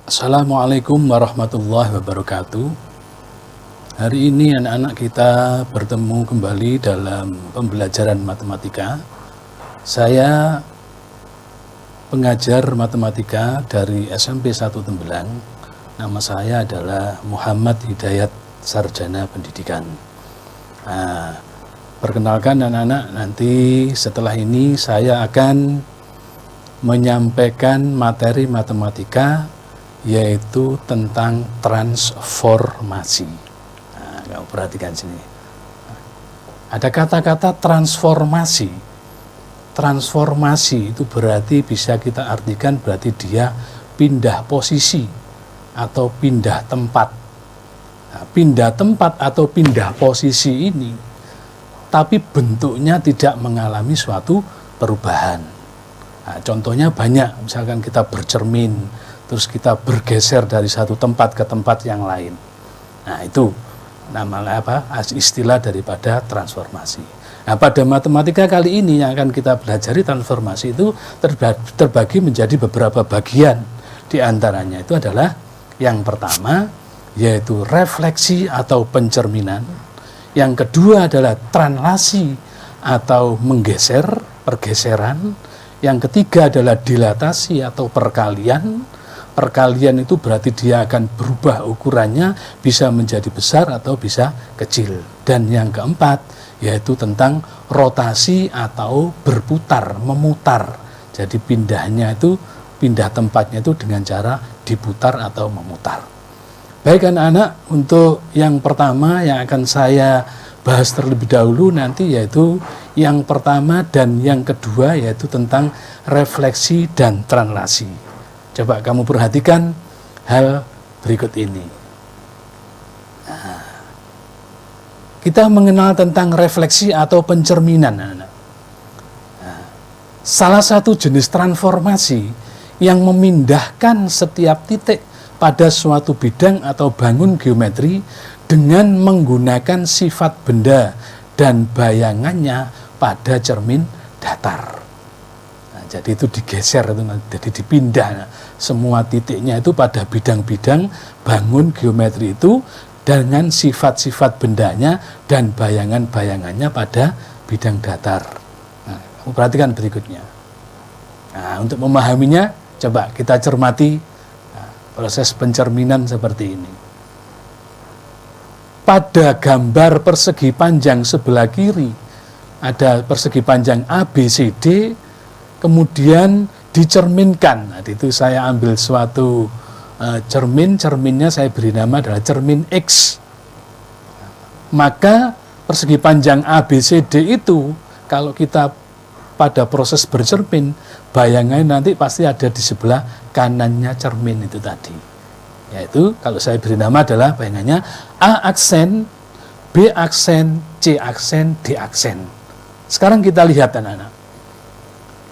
Assalamualaikum warahmatullahi wabarakatuh. Hari ini anak-anak kita bertemu kembali dalam pembelajaran matematika. Saya pengajar matematika dari SMP 1 Tembelang. Nama saya adalah Muhammad Hidayat Sarjana Pendidikan. Perkenalkan anak-anak, nanti setelah ini saya akan menyampaikan materi matematika yaitu tentang transformasi. Kamu perhatikan sini. Ada kata-kata transformasi. Transformasi itu berarti bisa kita artikan berarti dia pindah posisi atau pindah tempat. Pindah tempat atau pindah posisi ini, tapi bentuknya tidak mengalami suatu perubahan. Contohnya banyak, misalkan kita bercermin, terus kita bergeser dari satu tempat ke tempat yang lain. Itu namanya istilah daripada transformasi. Pada matematika kali ini yang akan kita pelajari transformasi itu terbagi menjadi beberapa bagian. Di antaranya itu adalah yang pertama yaitu refleksi atau pencerminan. Yang kedua adalah translasi atau menggeser, pergeseran. Yang ketiga adalah dilatasi atau perkalian. Perkalian itu berarti dia akan berubah ukurannya, bisa menjadi besar atau bisa kecil. Dan yang keempat yaitu tentang rotasi atau berputar, memutar. Jadi pindah tempatnya itu dengan cara diputar atau memutar. Baik anak-anak, untuk yang pertama yang akan saya bahas terlebih dahulu nanti yaitu yang pertama dan yang kedua yaitu tentang refleksi dan translasi. Coba kamu perhatikan hal berikut ini. Kita mengenal tentang refleksi atau pencerminan. Salah satu jenis transformasi yang memindahkan setiap titik pada suatu bidang atau bangun geometri dengan menggunakan sifat benda dan bayangannya pada cermin datar. Jadi itu digeser, jadi dipindah semua titiknya itu pada bidang-bidang bangun geometri itu dengan sifat-sifat bendanya dan bayangan-bayangannya pada bidang datar. Kamu perhatikan berikutnya. Untuk memahaminya, coba kita cermati proses pencerminan seperti ini. Pada gambar persegi panjang sebelah kiri ada persegi panjang ABCD, kemudian dicerminkan. Itu saya ambil suatu cerminnya saya beri nama adalah cermin X. Maka persegi panjang ABCD itu kalau kita pada proses bercermin, bayangannya nanti pasti ada di sebelah kanannya cermin itu tadi. Yaitu kalau saya beri nama adalah bayangannya A aksen, B aksen, C aksen, D aksen. Sekarang kita lihat anak-anak.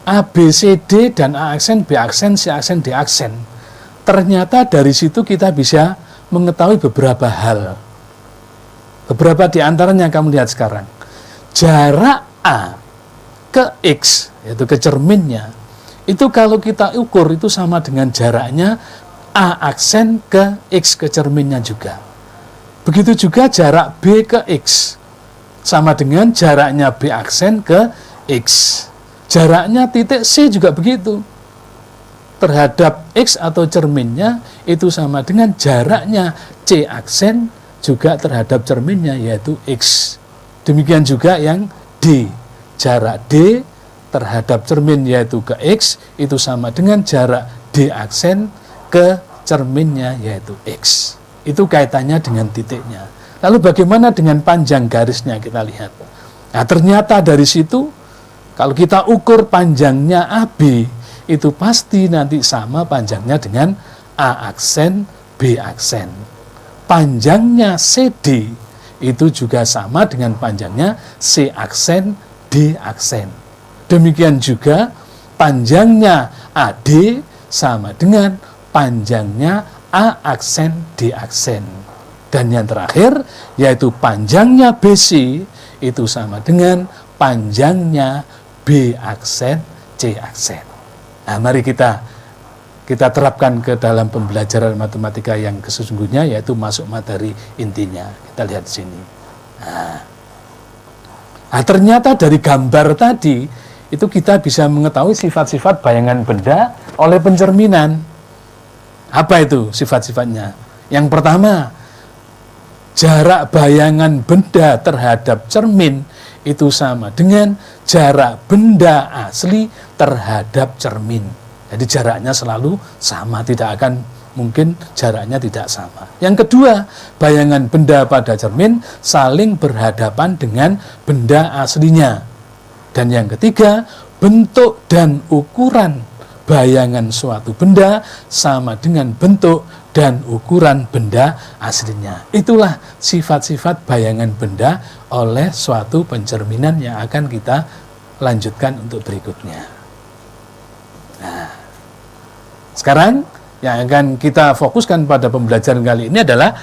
A, B, C, D dan A aksen, B aksen, C aksen, D aksen. Ternyata dari situ kita bisa mengetahui beberapa hal. Beberapa di antaranya kamu lihat sekarang. Jarak A ke X, yaitu ke cerminnya, itu kalau kita ukur itu sama dengan jaraknya A aksen ke X ke cerminnya juga. Begitu juga jarak B ke X, sama dengan jaraknya B aksen ke X. Jaraknya titik C juga begitu. Terhadap X atau cerminnya itu sama dengan jaraknya C aksen juga terhadap cerminnya yaitu X. Demikian juga yang D. Jarak D terhadap cermin yaitu ke X itu sama dengan jarak D aksen ke cerminnya yaitu X. Itu kaitannya dengan titiknya. Lalu bagaimana dengan panjang garisnya kita lihat. Ternyata dari situ kalau kita ukur panjangnya AB itu pasti nanti sama panjangnya dengan A aksen, B aksen. Panjangnya CD itu juga sama dengan panjangnya C aksen, D aksen. Demikian juga panjangnya AD sama dengan panjangnya A aksen, D aksen. Dan yang terakhir yaitu panjangnya BC itu sama dengan panjangnya B aksen, C aksen. Mari kita kita terapkan ke dalam pembelajaran matematika yang sesungguhnya, yaitu masuk materi intinya. Kita lihat di sini. Nah, ternyata dari gambar tadi itu kita bisa mengetahui sifat-sifat bayangan benda oleh pencerminan. Apa itu sifat-sifatnya? Yang pertama, jarak bayangan benda terhadap cermin itu sama dengan jarak benda asli terhadap cermin. Jadi jaraknya selalu sama, tidak akan mungkin jaraknya tidak sama. Yang kedua, bayangan benda pada cermin saling berhadapan dengan benda aslinya. Dan yang ketiga, bentuk dan ukuran bayangan suatu benda sama dengan bentuk dan ukuran benda aslinya. Itulah sifat-sifat bayangan benda oleh suatu pencerminan yang akan kita lanjutkan untuk berikutnya. Nah, sekarang yang akan kita fokuskan pada pembelajaran kali ini adalah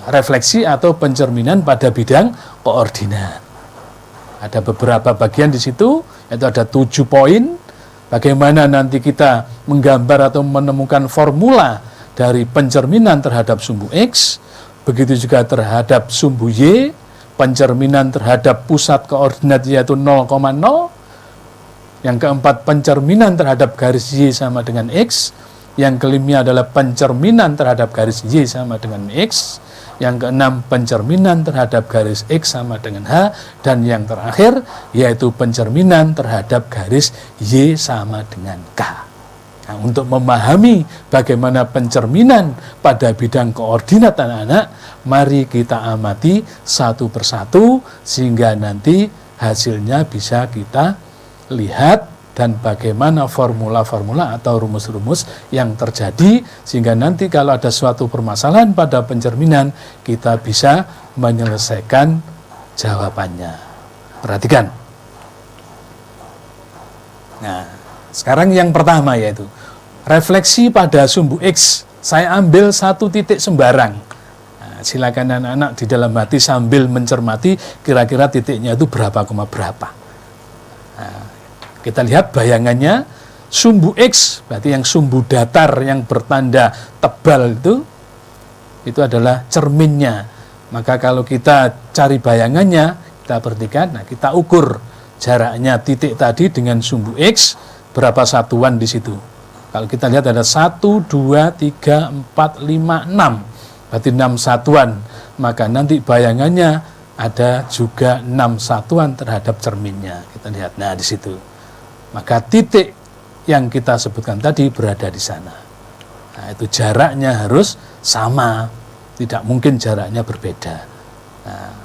refleksi atau pencerminan pada bidang koordinat. Ada beberapa bagian di situ, yaitu ada 7 poin. Bagaimana nanti kita menggambar atau menemukan formula dari pencerminan terhadap sumbu X, begitu juga terhadap sumbu Y, pencerminan terhadap pusat koordinat yaitu 0,0. Yang keempat, pencerminan terhadap garis Y sama dengan X. Yang kelima adalah pencerminan terhadap garis Y sama dengan X. Yang keenam, pencerminan terhadap garis X sama dengan H. Dan yang terakhir, yaitu pencerminan terhadap garis Y sama dengan K. Nah, untuk memahami bagaimana pencerminan pada bidang koordinat anak-anak, mari kita amati satu persatu sehingga nanti hasilnya bisa kita lihat dan bagaimana formula-formula atau rumus-rumus yang terjadi sehingga nanti kalau ada suatu permasalahan pada pencerminan kita bisa menyelesaikan jawabannya. Perhatikan. Nah, sekarang yang pertama yaitu refleksi pada sumbu X. Saya ambil satu titik sembarang. Nah, silakan anak-anak di dalam hati sambil mencermati kira-kira titiknya itu berapa, berapa. Nah, kita lihat bayangannya, sumbu X, berarti yang sumbu datar yang bertanda tebal itu adalah cerminnya. Maka kalau kita cari bayangannya, kita perhatikan, nah kita ukur jaraknya titik tadi dengan sumbu X, berapa satuan di situ. Kalau kita lihat ada 1, 2, 3, 4, 5, 6, berarti 6 satuan. Maka nanti bayangannya ada juga 6 satuan terhadap cerminnya. Kita lihat, nah di situ. Maka titik yang kita sebutkan tadi berada di sana. Nah, itu jaraknya harus sama, tidak mungkin jaraknya berbeda. Nah,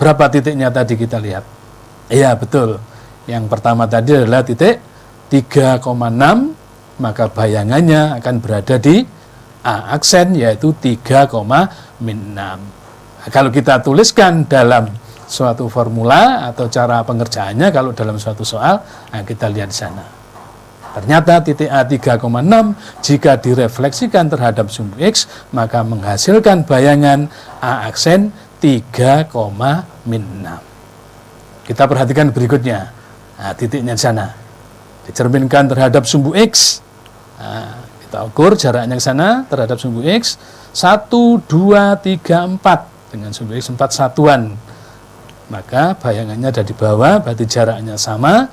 berapa titiknya tadi kita lihat? Iya betul, yang pertama tadi adalah titik 3,6, maka bayangannya akan berada di A aksen yaitu 3,6. Nah, kalau kita tuliskan dalam suatu formula atau cara pengerjaannya kalau dalam suatu soal, nah kita lihat di sana. Ternyata titik A 3,6 jika direfleksikan terhadap sumbu X maka menghasilkan bayangan A aksen 3,6. Kita perhatikan berikutnya. Nah, titiknya di sana. Dicerminkan terhadap sumbu X. Nah, kita ukur jaraknya ke sana terhadap sumbu X 1, 2, 3, 4 dengan sumbu X 4 satuan. Maka bayangannya ada di bawah, berarti jaraknya sama.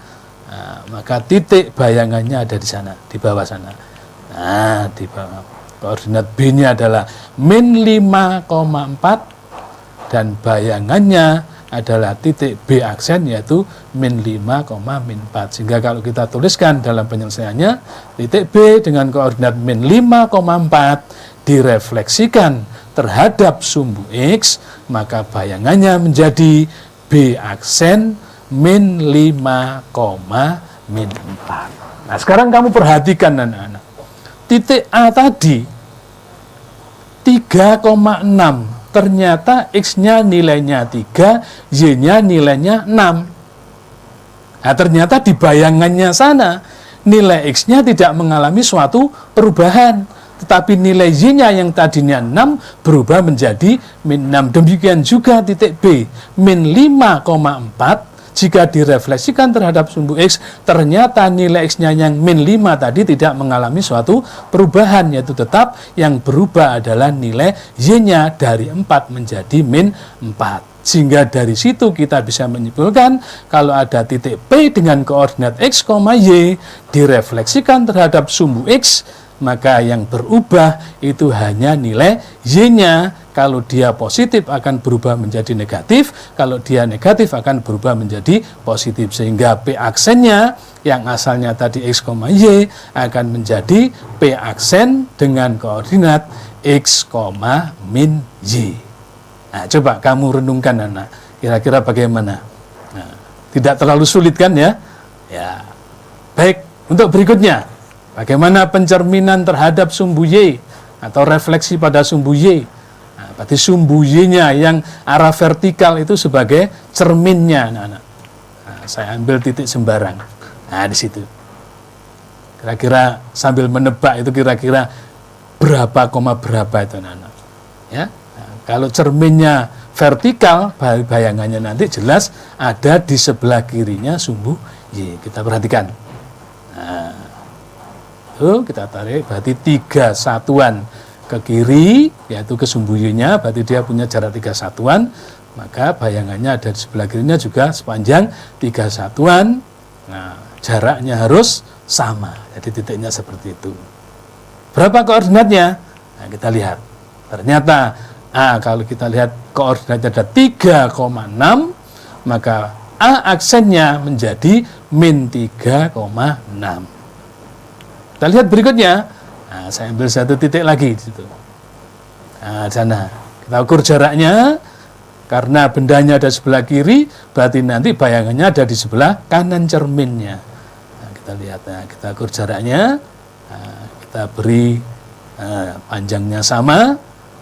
Nah, maka titik bayangannya ada di sana, di bawah sana. Nah, di bawah. Koordinat B-nya adalah min 5,4 dan bayangannya adalah titik B aksen yaitu min 5, min 4. Sehingga kalau kita tuliskan dalam penyelesaiannya, titik B dengan koordinat min 5,4 direfleksikan terhadap sumbu X, maka bayangannya menjadi B aksen min 5, min 4. Nah, sekarang kamu perhatikan anak-anak. Titik A tadi 3,6. Ternyata X-nya nilainya 3, Y-nya nilainya 6. Nah, ternyata di bayangannya sana nilai X-nya tidak mengalami suatu perubahan. Tetapi nilai Y-nya yang tadinya 6 berubah menjadi min 6. Demikian juga titik B, min 5,4. jika direfleksikan terhadap sumbu X, ternyata nilai X-nya yang min 5 tadi tidak mengalami suatu perubahan, yaitu tetap yang berubah adalah nilai Y-nya dari 4 menjadi min 4. Sehingga dari situ kita bisa menyimpulkan kalau ada titik P dengan koordinat X, Y direfleksikan terhadap sumbu X, maka yang berubah itu hanya nilai Y-nya. Kalau dia positif akan berubah menjadi negatif, kalau dia negatif akan berubah menjadi positif. Sehingga P aksennya yang asalnya tadi X, Y akan menjadi P aksen dengan koordinat X, min Y. Nah, coba kamu renungkan anak, kira-kira bagaimana? Nah, tidak terlalu sulit kan ya? Ya. Baik, untuk berikutnya, bagaimana pencerminan terhadap sumbu Y atau refleksi pada sumbu Y? Nah, berarti sumbu Y-nya yang arah vertikal itu sebagai cerminnya, anak-anak. Nah, saya ambil titik sembarang. Nah, di situ. Kira-kira sambil menebak itu kira-kira berapa koma berapa itu, anak-anak. Ya. Nah, kalau cerminnya vertikal, bayangannya nanti jelas ada di sebelah kirinya sumbu Y. Kita perhatikan. Nah, kita tarik, berarti 3 satuan ke kiri, yaitu ke sumbu Y-nya, berarti dia punya jarak 3 satuan, maka bayangannya ada di sebelah kirinya juga sepanjang 3 satuan. Nah, jaraknya harus sama, jadi titiknya seperti itu. Berapa koordinatnya? Nah, kita lihat. Ternyata, kalau kita lihat koordinatnya ada 3,6, maka A aksennya menjadi min 3,6. Kita lihat berikutnya. Nah, saya ambil satu titik lagi di situ. Nah, sana. Kita ukur jaraknya. Karena bendanya ada sebelah kiri, berarti nanti bayangannya ada di sebelah kanan cerminnya. Nah, kita lihat. Nah, kita ukur jaraknya. Nah, kita beri panjangnya sama.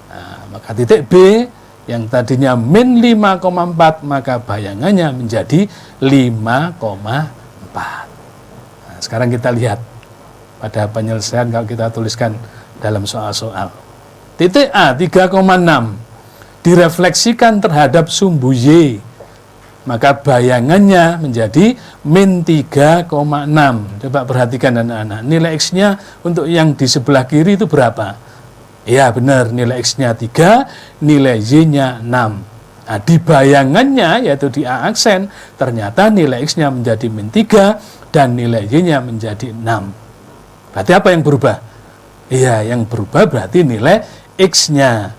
Nah, maka titik B yang tadinya min 5,4, maka bayangannya menjadi 5,4. Nah, sekarang kita lihat pada penyelesaian kalau kita tuliskan dalam soal-soal. Titik A 3,6 direfleksikan terhadap sumbu Y, maka bayangannya menjadi min 3,6. Coba perhatikan anak-anak, nilai X-nya untuk yang di sebelah kiri itu berapa? Ya benar, nilai X-nya 3, nilai Y-nya 6. Nah, di bayangannya, yaitu di A aksen, ternyata nilai X-nya menjadi min 3 dan nilai Y-nya menjadi 6. Berarti apa yang berubah? Iya, yang berubah berarti nilai X-nya.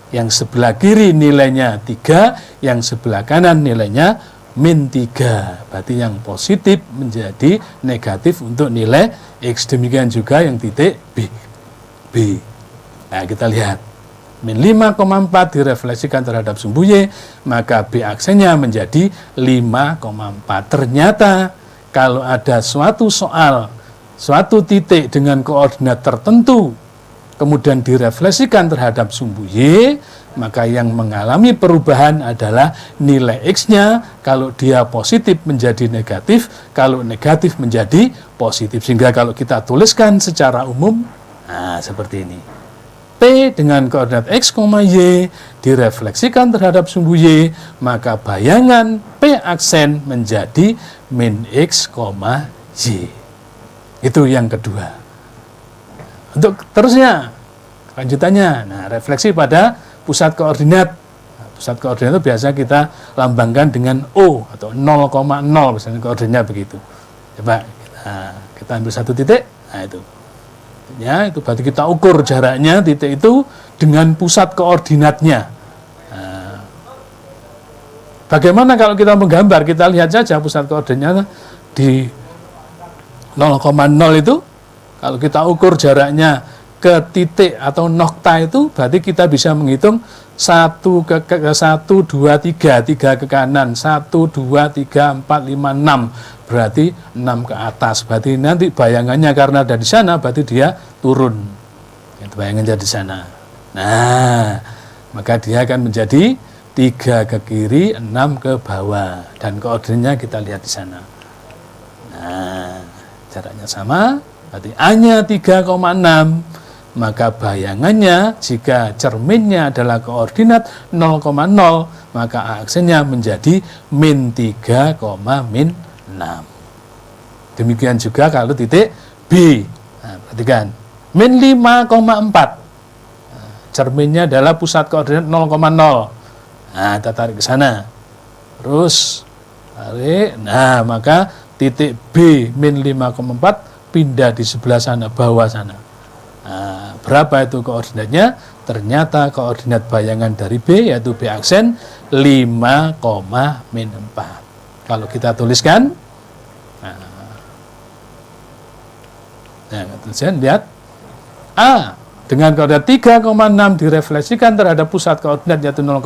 Yang sebelah kiri nilainya 3, yang sebelah kanan nilainya min 3. Berarti yang positif menjadi negatif untuk nilai X. Demikian juga yang titik B. Nah, kita lihat. Min 5,4 direfleksikan terhadap sumbu Y, maka B aksennya menjadi 5,4. Ternyata kalau ada suatu soal, suatu titik dengan koordinat tertentu, kemudian direfleksikan terhadap sumbu Y, maka yang mengalami perubahan adalah nilai X-nya. Kalau dia positif menjadi negatif, kalau negatif menjadi positif. Sehingga kalau kita tuliskan secara umum, nah seperti ini. P dengan koordinat X, Y direfleksikan terhadap sumbu Y, maka bayangan P aksen menjadi min X, Y. Itu yang kedua. Untuk terusnya, lanjutannya, nah refleksi pada pusat koordinat. Nah, pusat koordinat itu biasa kita lambangkan dengan O atau 0,0, misalnya koordinatnya begitu. Coba kita ambil satu titik, nah itu. Ya, itu berarti kita ukur jaraknya titik itu dengan pusat koordinatnya. Nah, bagaimana kalau kita menggambar? Kita lihat saja pusat koordinatnya di 0,0 itu, kalau kita ukur jaraknya ke titik atau nokta itu, berarti kita bisa menghitung 1, 2, 3 ke kanan, 1, 2, 3, 4, 5, 6, berarti 6 ke atas. Berarti nanti bayangannya karena ada di sana, berarti dia turun. Itu bayangannya di sana. Nah, maka dia akan menjadi 3 ke kiri, 6 ke bawah. Dan koordinatnya kita lihat di sana. Nah, jaraknya sama, berarti A-nya 3,6, maka bayangannya jika cerminnya adalah koordinat 0,0, maka A aksennya menjadi min 3, min 6. Demikian juga kalau titik B. Nah, perhatikan. Min 5,4. Cerminnya adalah pusat koordinat 0,0. Nah, kita tarik ke sana. Terus tarik. Nah, maka titik B min 5,4 pindah di sebelah sana, bawah sana. Nah, berapa itu koordinatnya? Ternyata koordinat bayangan dari B yaitu B aksen 5, min 4. Kalau kita tuliskan, nah, tulisan lihat A dengan koordinat 3,6 direfleksikan terhadap pusat koordinat yaitu 0,0,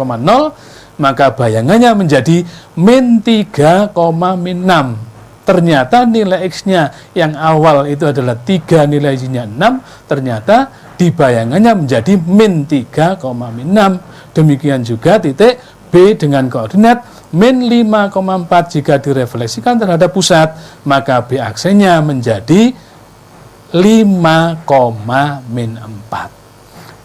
maka bayangannya menjadi min 3, min 6. Ternyata nilai X-nya yang awal itu adalah 3, nilai Y-nya 6, ternyata di bayangannya menjadi min 3, min 6. Demikian juga titik B dengan koordinat min 5,4 jika direfleksikan terhadap pusat, maka B aksennya menjadi 5, min 4.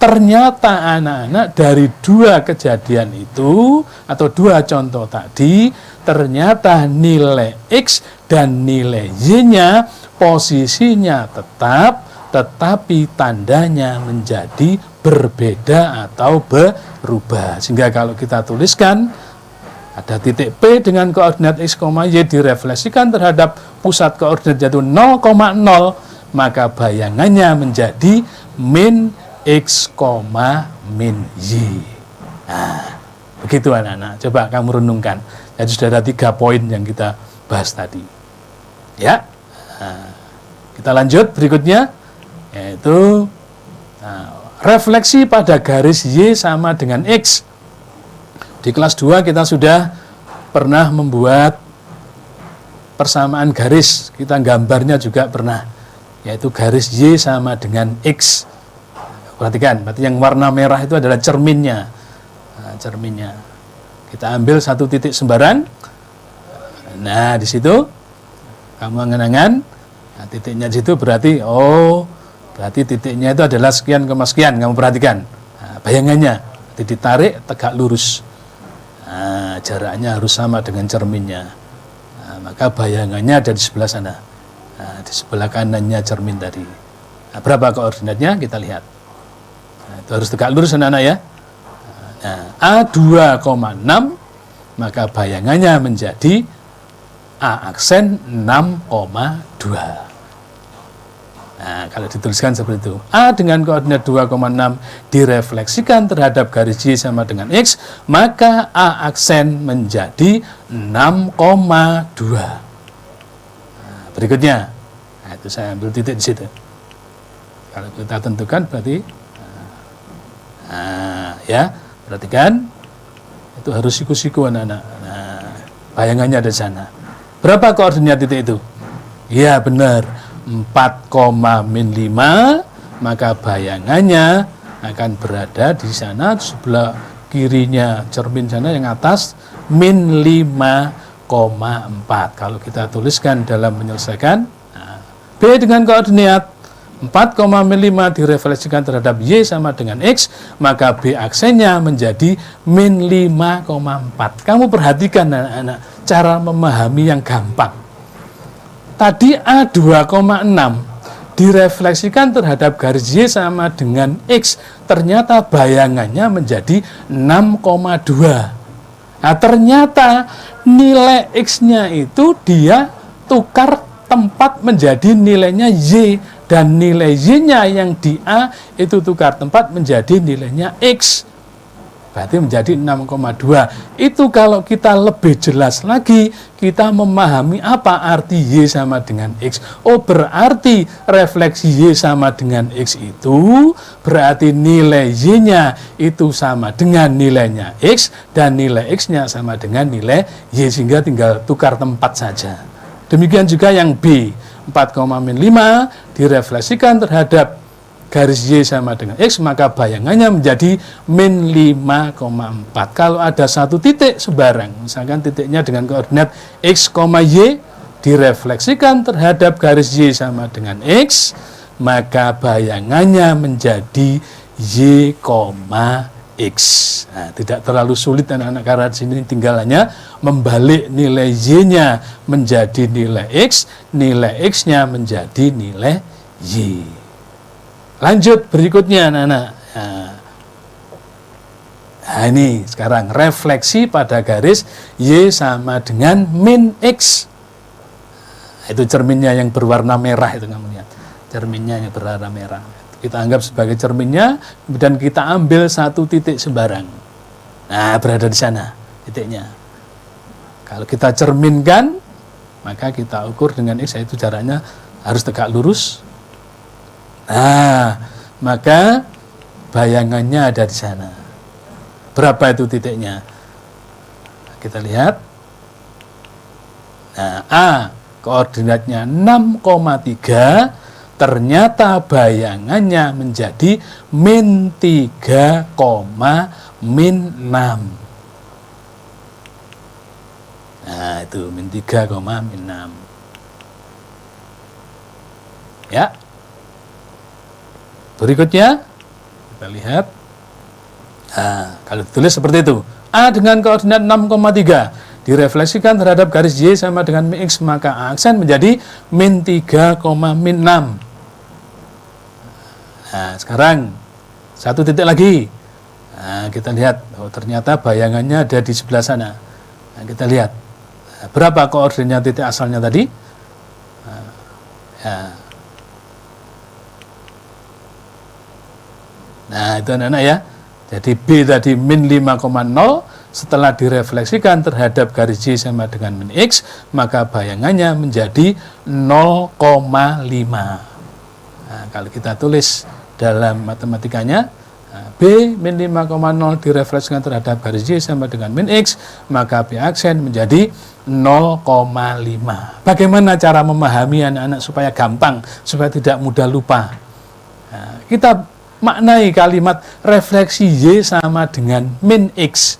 Ternyata anak-anak dari dua kejadian itu atau dua contoh tadi, ternyata nilai X dan nilai Y-nya posisinya tetap, tetapi tandanya menjadi berbeda atau berubah. Sehingga kalau kita tuliskan ada titik P dengan koordinat X, Y direfleksikan terhadap pusat koordinat yaitu 0,0, maka bayangannya menjadi min X, min Y. Nah, begitu anak-anak. Coba kamu renungkan. Jadi sudah ada 3 poin yang kita bahas tadi. Ya, nah, kita lanjut berikutnya, yaitu refleksi pada garis Y sama dengan X. Di kelas 2 kita sudah pernah membuat persamaan garis. Kita gambarnya juga pernah, yaitu garis Y sama dengan X. Perhatikan, berarti yang warna merah itu adalah cerminnya. Nah, cerminnya. Kita ambil satu titik sembarang. Nah, di situ kamu angan-angan. Nah, titiknya di situ berarti, berarti titiknya itu adalah sekian, sekian. Kamu perhatikan. Nah, bayangannya, ditarik tegak lurus. Nah, jaraknya harus sama dengan cerminnya. Nah, maka bayangannya ada di sebelah sana. Nah, di sebelah kanannya cermin tadi. Nah, berapa koordinatnya? Kita lihat. Nah, itu harus tegak lurus anak-anak ya. Nah, A 2,6, maka bayangannya menjadi A aksen 6,2. Nah, kalau dituliskan seperti itu. A dengan koordinat 2,6 direfleksikan terhadap garis Y sama dengan X, maka A aksen menjadi 6,2. Berikutnya, nah, itu saya ambil titik di situ. Kalau kita tentukan berarti, ya, perhatikan, itu harus siku-siku anak-anak. Nah, bayangannya ada di sana. Berapa koordinat titik itu? Ya benar, 4, min 5, maka bayangannya akan berada di sana, sebelah kirinya cermin sana yang atas, min 5,4. Kalau kita tuliskan dalam menyelesaikan, B dengan koordinat 4, min 5 direfleksikan terhadap Y sama dengan X, maka B aksennya menjadi min 5,4. Kamu perhatikan anak-anak, cara memahami yang gampang. Tadi A 2,6 direfleksikan terhadap garis Y sama dengan X, ternyata bayangannya menjadi 6,2. Nah, ternyata nilai X-nya itu dia tukar tempat menjadi nilainya Y, dan nilai Y-nya yang di A itu tukar tempat menjadi nilainya X. Berarti menjadi 6,2. Itu kalau kita lebih jelas lagi, kita memahami apa arti Y sama dengan X. Berarti refleksi Y sama dengan X itu berarti nilai Y-nya itu sama dengan nilainya X, dan nilai X-nya sama dengan nilai Y, sehingga tinggal tukar tempat saja. Demikian juga yang B, 4, min 5 direfleksikan terhadap garis Y sama dengan X, maka bayangannya menjadi min 5,4. Kalau ada satu titik sembarang, misalkan titiknya dengan koordinat X, Y, direfleksikan terhadap garis Y sama dengan X, maka bayangannya menjadi Y, X. Nah, tidak terlalu sulit anak-anak, karena di sini tinggal hanya membalik nilai Y-nya menjadi nilai X, nilai X-nya menjadi nilai Y. Lanjut berikutnya anak-anak. Nah, ini sekarang refleksi pada garis Y sama dengan min X. Itu cerminnya yang berwarna merah itu, kamu lihat. Cerminnya yang berwarna merah. Kita anggap sebagai cerminnya, dan kita ambil satu titik sembarang. Nah, berada di sana titiknya. Kalau kita cerminkan, maka kita ukur dengan X, yaitu jaraknya harus tegak lurus. Nah, maka bayangannya ada di sana. Berapa itu titiknya? Kita lihat. Nah, A koordinatnya 6,3, ternyata bayangannya menjadi min 3, min 6. Nah, itu min 3, min 6. Ya. Berikutnya, kita lihat. Nah, kalau ditulis seperti itu. A dengan koordinat 6,3 direfleksikan terhadap garis Y sama dengan min X, maka A aksen menjadi min 3, min 6. Nah, sekarang satu titik lagi. Nah, kita lihat, oh ternyata bayangannya ada di sebelah sana. Nah, kita lihat, nah, berapa koordinat titik asalnya tadi? Nah, ya. Nah, itu anak-anak ya. Jadi B tadi min 5,0, setelah direfleksikan terhadap garis Y sama dengan min X, maka bayangannya menjadi 0,5. Nah, kalau kita tulis dalam matematikanya, B min 5,0 direfleksikan terhadap garis Y sama dengan min X, maka B aksen menjadi 0,5. Bagaimana cara memahami anak-anak supaya gampang, supaya tidak mudah lupa? Nah, kita maknai kalimat refleksi Y sama dengan min X.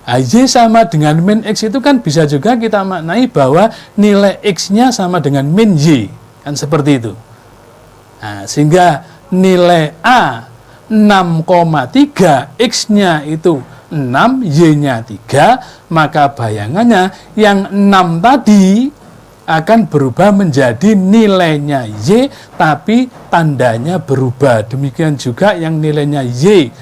Y sama dengan min X itu kan bisa juga kita maknai bahwa nilai X-nya sama dengan min Y. Kan seperti itu. Nah, sehingga nilai A 6,3, X-nya itu 6, Y-nya 3, maka bayangannya yang 6 tadi akan berubah menjadi nilainya Y, tapi tandanya berubah. Demikian juga yang nilainya Y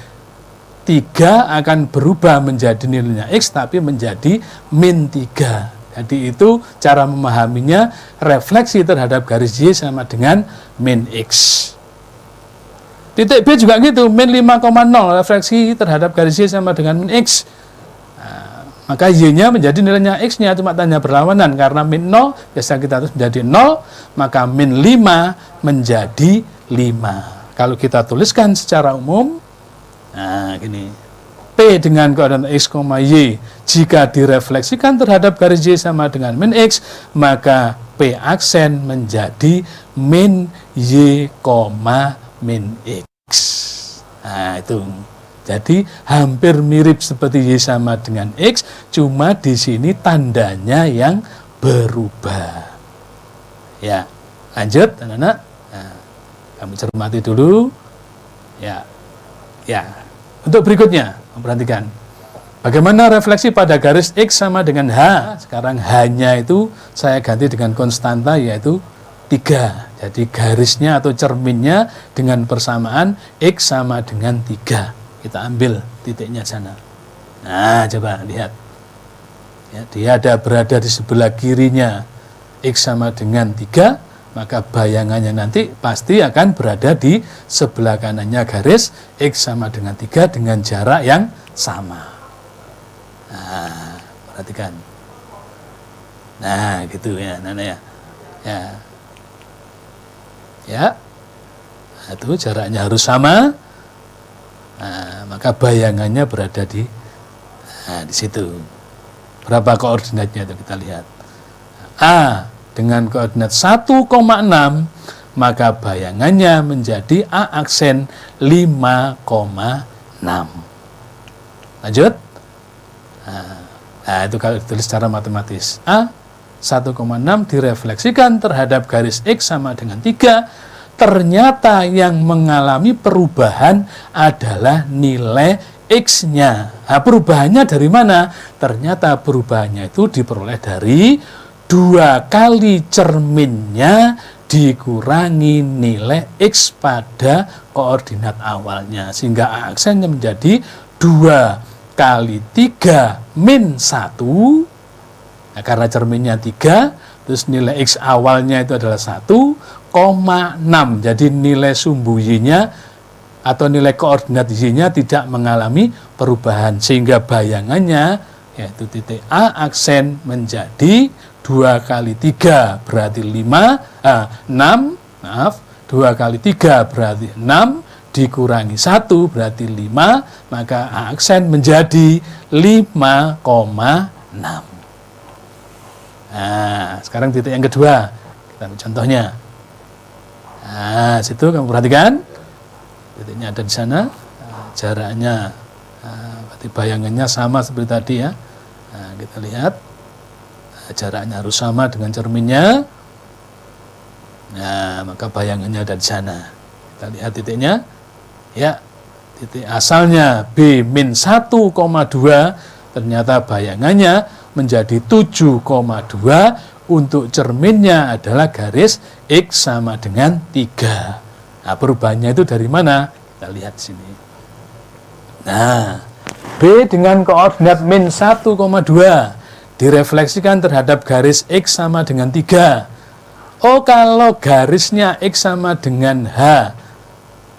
3 akan berubah menjadi nilainya X, tapi menjadi min 3. Jadi itu cara memahaminya, refleksi terhadap garis Y sama dengan min X. Titik B juga gitu, min 5,0, refleksi terhadap garis Y sama dengan min X. Nah, maka Y-nya menjadi nilainya X-nya, cuma tanda berlawanan, karena min 0, biasa kita terus menjadi 0, maka min 5 menjadi 5. Kalau kita tuliskan secara umum, nah gini, P dengan koordinat X, Y, jika direfleksikan terhadap garis Y sama dengan min X, maka P aksen menjadi min Y, min X. Nah, itu. Jadi hampir mirip seperti Y sama dengan X, cuma di sini tandanya yang berubah. Ya, lanjut anak-anak. Nah, kamu cermati dulu. Ya. Untuk berikutnya, perhatikan. Bagaimana refleksi pada garis X sama dengan H? Sekarang H-nya itu saya ganti dengan konstanta, yaitu 3. Jadi garisnya atau cerminnya dengan persamaan X sama dengan 3. Kita ambil titiknya sana. Nah, coba lihat. Ya, dia berada di sebelah kirinya X sama dengan 3, maka bayangannya nanti pasti akan berada di sebelah kanannya garis X sama dengan 3 dengan jarak yang sama. Nah, perhatikan. Nah, gitu ya, Nana ya. Ya, nah, itu jaraknya harus sama. Nah, maka bayangannya berada di situ. Berapa koordinatnya itu kita lihat. A dengan koordinat 1,6, maka bayangannya menjadi A aksen 5,6. Lanjut. Nah, itu kalau ditulis secara matematis. A 1,6 direfleksikan terhadap garis X sama dengan 3, ternyata yang mengalami perubahan adalah nilai X-nya. Nah, perubahannya dari mana? Ternyata perubahannya itu diperoleh dari 2 kali cerminnya dikurangi nilai X pada koordinat awalnya. Sehingga aksennya menjadi 2 kali 3 min 1. Nah, karena cerminnya 3, terus nilai X awalnya itu adalah 1,6. Jadi nilai sumbu Y-nya atau nilai koordinat Y-nya tidak mengalami perubahan. Sehingga bayangannya, yaitu titik A, aksen menjadi 2 kali 3 berarti 6, 2 kali 3 berarti 6, dikurangi 1 berarti 5, maka aksen menjadi 5,6. Nah, sekarang titik yang kedua, kita ambil contohnya. Nah, situ kamu perhatikan, titiknya ada di sana, jaraknya, berarti bayangannya sama seperti tadi ya. Nah, kita lihat, jaraknya harus sama dengan cerminnya. Nah, maka bayangannya ada di sana. Kita lihat titiknya, ya, titik asalnya B-1,2, ternyata bayangannya menjadi 7,2, untuk cerminnya adalah garis X sama dengan 3. Nah, perubahannya itu dari mana? Kita lihat sini. Nah, B dengan koordinat min 1,2 direfleksikan terhadap garis X sama dengan 3. Oh, kalau garisnya X sama dengan H,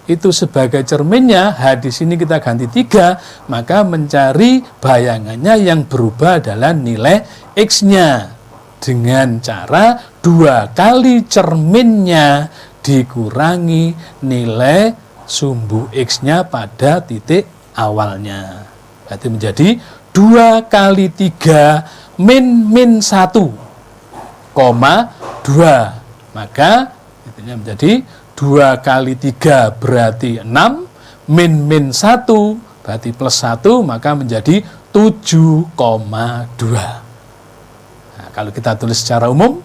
itu sebagai cerminnya, H di sini kita ganti 3, maka mencari bayangannya yang berubah adalah nilai X-nya. Dengan cara 2 kali cerminnya dikurangi nilai sumbu X-nya pada titik awalnya. Berarti menjadi 2 kali 3 min 1,2. Maka titiknya menjadi 2 kali 3 berarti 6, min 1 berarti plus 1, maka menjadi 7,2. Nah, kalau kita tulis secara umum,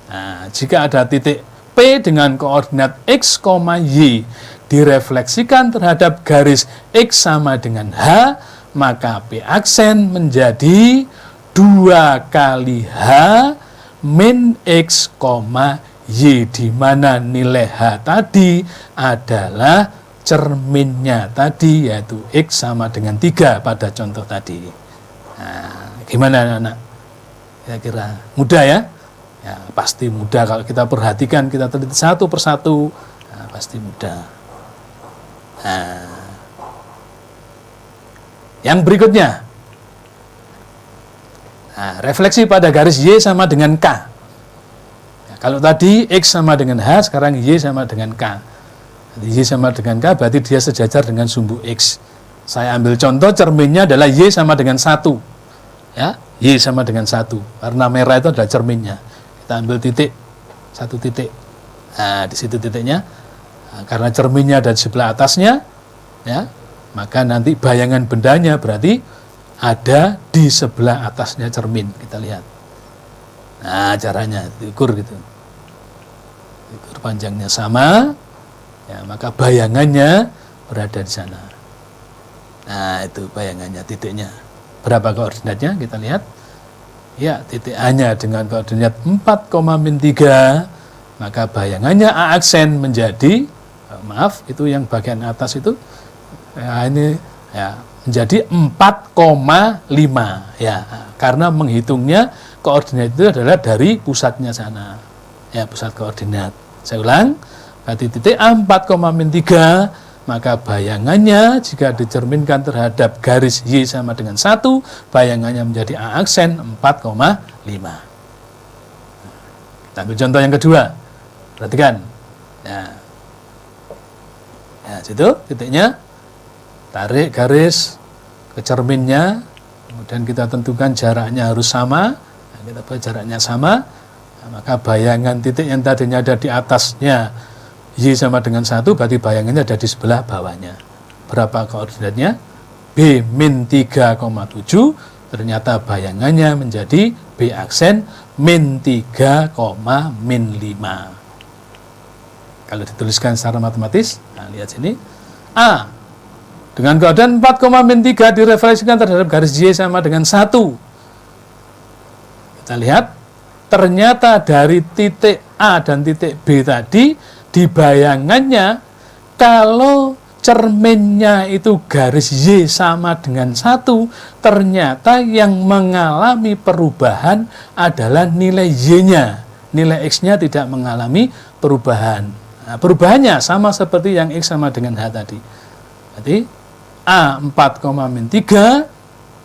nah, jika ada titik P dengan koordinat X, Y direfleksikan terhadap garis X sama dengan H, maka P aksen menjadi 2 kali H min X, Y, di mana nilai H tadi adalah cerminnya tadi, yaitu X sama dengan 3 pada contoh tadi. Nah, gimana anak-anak? Kira-kira mudah ya? Ya, pasti mudah kalau kita perhatikan, kita teliti satu persatu, nah, pasti mudah. Nah, yang berikutnya, nah, refleksi pada garis Y sama dengan K. Kalau tadi X sama dengan H, sekarang Y sama dengan K. Y sama dengan K berarti dia sejajar dengan sumbu X. Saya ambil contoh, cerminnya adalah Y sama dengan 1. Ya, Y sama dengan 1. Warna merah itu adalah cerminnya. Kita ambil titik, 1 titik. Nah, di situ titiknya. Nah, karena cerminnya ada di sebelah atasnya, ya, maka nanti bayangan bendanya berarti ada di sebelah atasnya cermin. Kita lihat. Nah, caranya diukur gitu. Ukur panjangnya sama, ya, maka bayangannya berada di sana. Nah, itu bayangannya, titiknya. Berapa koordinatnya? Kita lihat. Ya, titik A-nya dengan koordinat 4,-3, maka bayangannya A aksen menjadi, maaf, itu yang bagian atas itu, ya, ini ya, menjadi 4,5. Ya, karena menghitungnya koordinat itu adalah dari pusatnya sana, ya, pusat koordinat. Saya ulang, berarti titik A 4,-3, maka bayangannya jika dicerminkan terhadap garis Y sama dengan 1, bayangannya menjadi A aksen 4,5. Kita ambil contoh yang kedua, perhatikan. Ya, ya, situ titiknya, tarik garis ke cerminnya, kemudian kita tentukan jaraknya harus sama. Kita buat jaraknya sama, nah, maka bayangan titik yang tadinya ada di atasnya Y sama dengan 1, berarti bayangannya ada di sebelah bawahnya. Berapa koordinatnya? B-3,7, ternyata bayangannya menjadi B aksen min 3,-5. Kalau dituliskan secara matematis, nah lihat sini. A dengan keadaan 4,-3 direfleksikan terhadap garis Y sama dengan 1. Kita lihat, ternyata dari titik A dan titik B tadi, di bayangannya, kalau cerminnya itu garis Y sama dengan 1, ternyata yang mengalami perubahan adalah nilai Y-nya. Nilai X-nya tidak mengalami perubahan. Nah, perubahannya sama seperti yang X sama dengan H tadi. Berarti A 4,-3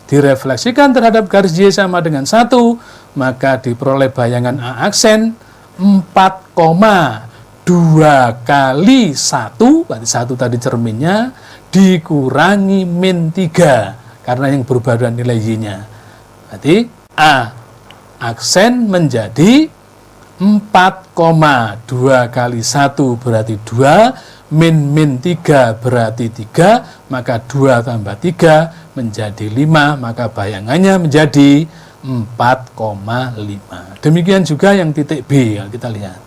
direfleksikan terhadap garis Y sama dengan 1, maka diperoleh bayangan A aksen 4,2 kali 1, berarti 1 tadi cerminnya, dikurangi min 3, karena yang berubah adalah nilai Y-nya. Berarti A aksen menjadi 4,2 kali 1 berarti 2, min 3 berarti 3, maka 2 tambah 3 menjadi 5, maka bayangannya menjadi 4,5. Demikian juga yang titik B, kita lihat.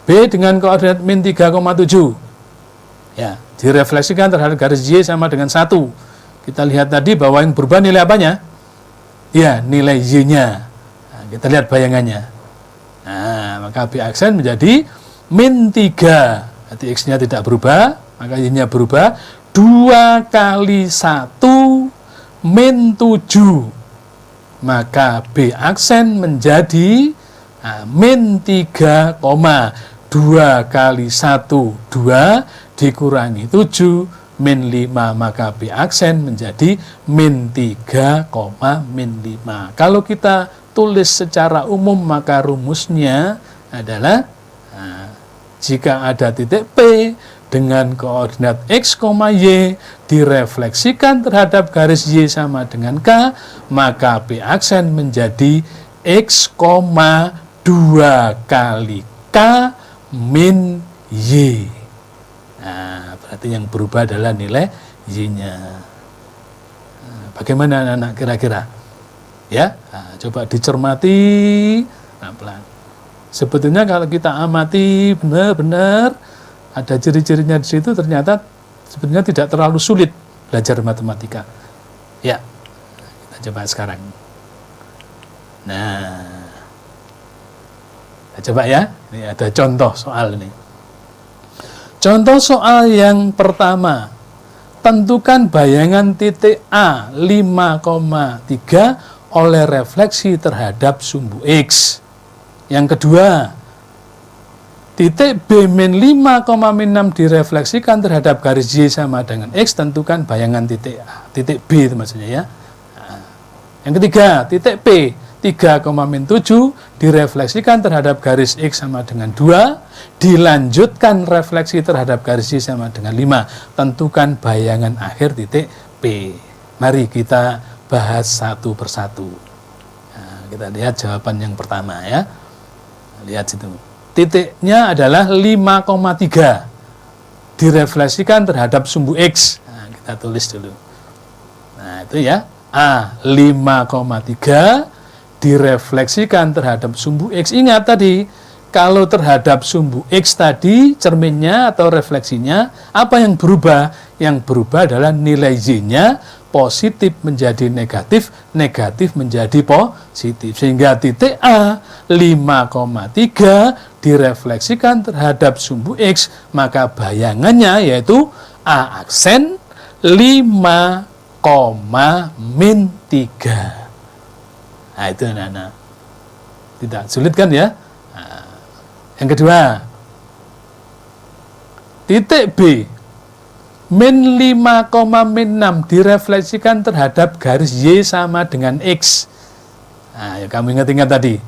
B dengan koordinat min 3,7. Ya, direfleksikan terhadap garis Y sama dengan 1. Kita lihat tadi bahwa yang berubah nilai apanya? Ya, nilai Y-nya. Nah, kita lihat bayangannya. Nah, maka B aksen menjadi min 3. Berarti X-nya tidak berubah, maka Y-nya berubah. 2 kali 1 min 7. Maka B aksen menjadi min 3,2 kali 1, 2 dikurangi 7, min 5, maka B aksen menjadi min 3, min 5. Kalau kita tulis secara umum, maka rumusnya adalah jika ada titik P dengan koordinat X, Y direfleksikan terhadap garis Y sama dengan K, maka P aksen menjadi X, 2 kali K min Y. Nah, berarti yang berubah adalah nilai Y-nya. Nah, bagaimana anak-anak kira-kira? Ya, nah, coba dicermati pelan-pelan. Sebetulnya kalau kita amati benar-benar ada ciri-cirinya di situ, ternyata sebetulnya tidak terlalu sulit belajar matematika. Ya, kita coba sekarang. Nah, kita coba ya. Ini ada contoh soal ini. Contoh soal yang pertama. Tentukan bayangan titik A 5,3 oleh refleksi terhadap sumbu X. Yang kedua, titik B min 5,6 direfleksikan terhadap garis Y sama dengan X, tentukan bayangan titik A, titik B itu maksudnya ya. Nah, yang ketiga, titik P 3,-7 direfleksikan terhadap garis X sama dengan 2, dilanjutkan refleksi terhadap garis Y sama dengan 5, tentukan bayangan akhir titik P. Mari kita bahas satu persatu. Nah, kita lihat jawaban yang pertama ya. Lihat situ. Titiknya adalah 5,3 direfleksikan terhadap sumbu X. Nah, kita tulis dulu. Nah, itu ya. A 5,3 direfleksikan terhadap sumbu X. Ingat tadi, kalau terhadap sumbu X tadi, cerminnya atau refleksinya, apa yang berubah? Yang berubah adalah nilai Y-nya, positif menjadi negatif, negatif menjadi positif. Sehingga titik A 5,3 direfleksikan terhadap sumbu X, maka bayangannya yaitu A aksen 5, min 3. Nah, itu anak-anak. Tidak sulit kan ya? Nah, yang kedua, titik B min 5,-6 direfleksikan terhadap garis Y sama dengan X. Nah, ya kamu ingat-ingat tadi.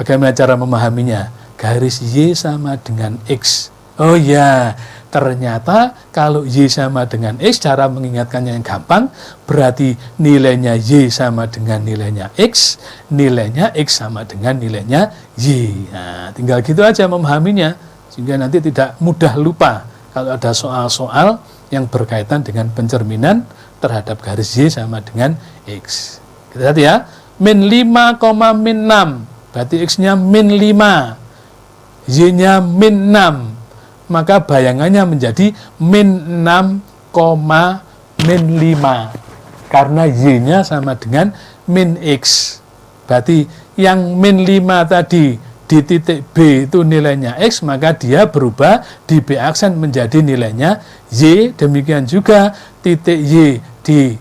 Bagaimana cara memahaminya? Garis Y sama dengan X. Oh ya, ternyata kalau Y sama dengan X, cara mengingatkannya yang gampang, berarti nilainya Y sama dengan nilainya X, nilainya X sama dengan nilainya Y. Nah, tinggal gitu aja memahaminya, sehingga nanti tidak mudah lupa kalau ada soal-soal yang berkaitan dengan pencerminan terhadap garis Y sama dengan X. Kita lihat ya, min 5,-6, berarti X-nya min 5, Y-nya min 6, maka bayangannya menjadi min 6, min 5. Karena Y-nya sama dengan min X. Berarti yang min 5 tadi di titik B itu nilainya X, maka dia berubah di B aksen menjadi nilainya Y. Demikian juga titik Y di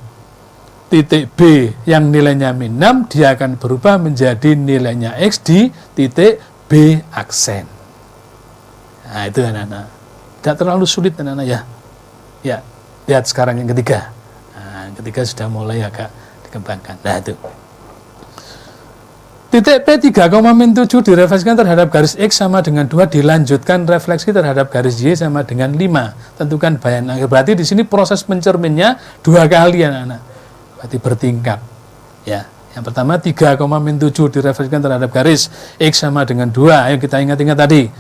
titik B yang nilainya min 6, dia akan berubah menjadi nilainya X di titik B aksen. Nah, itu anak-anak. Tidak terlalu sulit anak-anak ya. Ya, lihat sekarang yang ketiga. Nah, yang ketiga sudah mulai agak dikembangkan. Nah, itu. Titik P 3,7 direfleksikan terhadap garis X sama dengan 2, dilanjutkan refleksi terhadap garis Y sama dengan 5. Tentukan bayangan akhir. Berarti di sini proses mencerminnya 2 kali anak-anak. Berarti bertingkat. Ya. Yang pertama 3,7 direfleksikan terhadap garis X sama dengan 2. Ayo kita ingat-ingat tadi.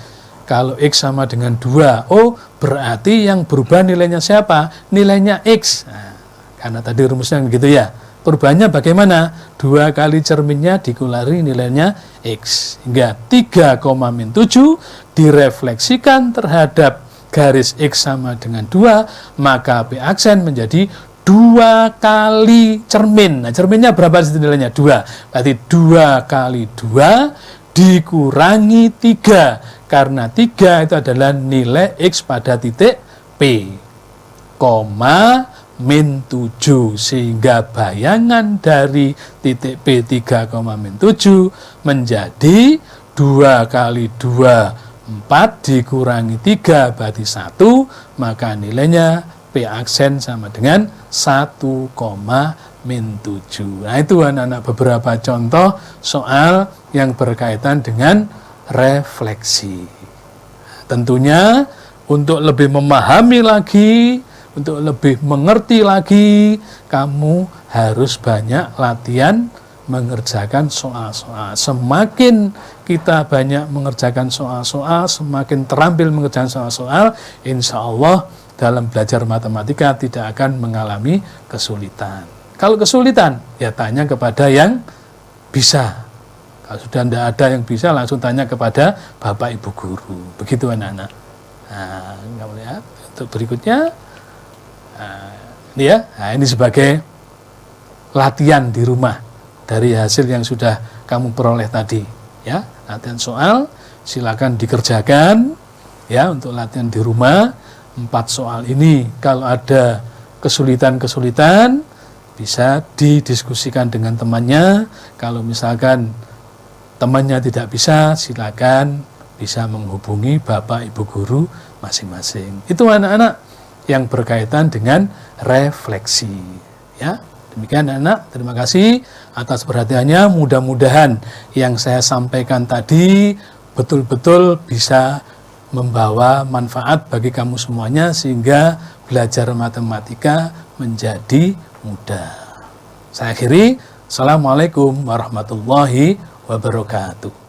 Kalau X sama dengan 2, oh berarti yang berubah nilainya siapa? Nilainya X. Nah, karena tadi rumusnya begitu ya. Perubahannya bagaimana? 2 kali cerminnya dikulari nilainya X. Hingga 3,7 direfleksikan terhadap garis X sama dengan 2, maka P aksen menjadi 2 kali cermin. Nah, cerminnya berapa nilainya? 2. Berarti 2 kali 2 dikurangi 3. Karena 3 itu adalah nilai X pada titik P, min 7, sehingga bayangan dari titik P 3,7 menjadi 2 kali 2, 4 dikurangi 3 berarti 1, maka nilainya P aksen sama dengan 1,-7. Nah, itu anak-anak beberapa contoh soal yang berkaitan dengan refleksi. Tentunya untuk lebih memahami lagi, untuk lebih mengerti lagi, kamu harus banyak latihan mengerjakan soal-soal. Semakin kita banyak mengerjakan soal-soal, semakin terampil mengerjakan soal-soal, insya Allah dalam belajar matematika tidak akan mengalami kesulitan. Kalau kesulitan, ya tanya kepada yang bisa. Kalau sudah tidak ada yang bisa, langsung tanya kepada Bapak Ibu Guru. Begitu anak-anak. Nah, kamu lihat untuk berikutnya. Ini ya, nah, ini sebagai latihan di rumah dari hasil yang sudah kamu peroleh tadi, ya. Latihan soal, silakan dikerjakan, ya, untuk latihan di rumah. 4 soal ini, kalau ada kesulitan-kesulitan, bisa didiskusikan dengan temannya. Kalau misalkan temannya tidak bisa, silakan bisa menghubungi Bapak Ibu Guru masing-masing. Itu anak-anak yang berkaitan dengan refleksi. Ya, demikian anak. Terima kasih atas perhatiannya. Mudah-mudahan yang saya sampaikan tadi betul-betul bisa membawa manfaat bagi kamu semuanya sehingga belajar matematika menjadi mudah. Saya akhiri. Assalamualaikum warahmatullahi wabarakatuh.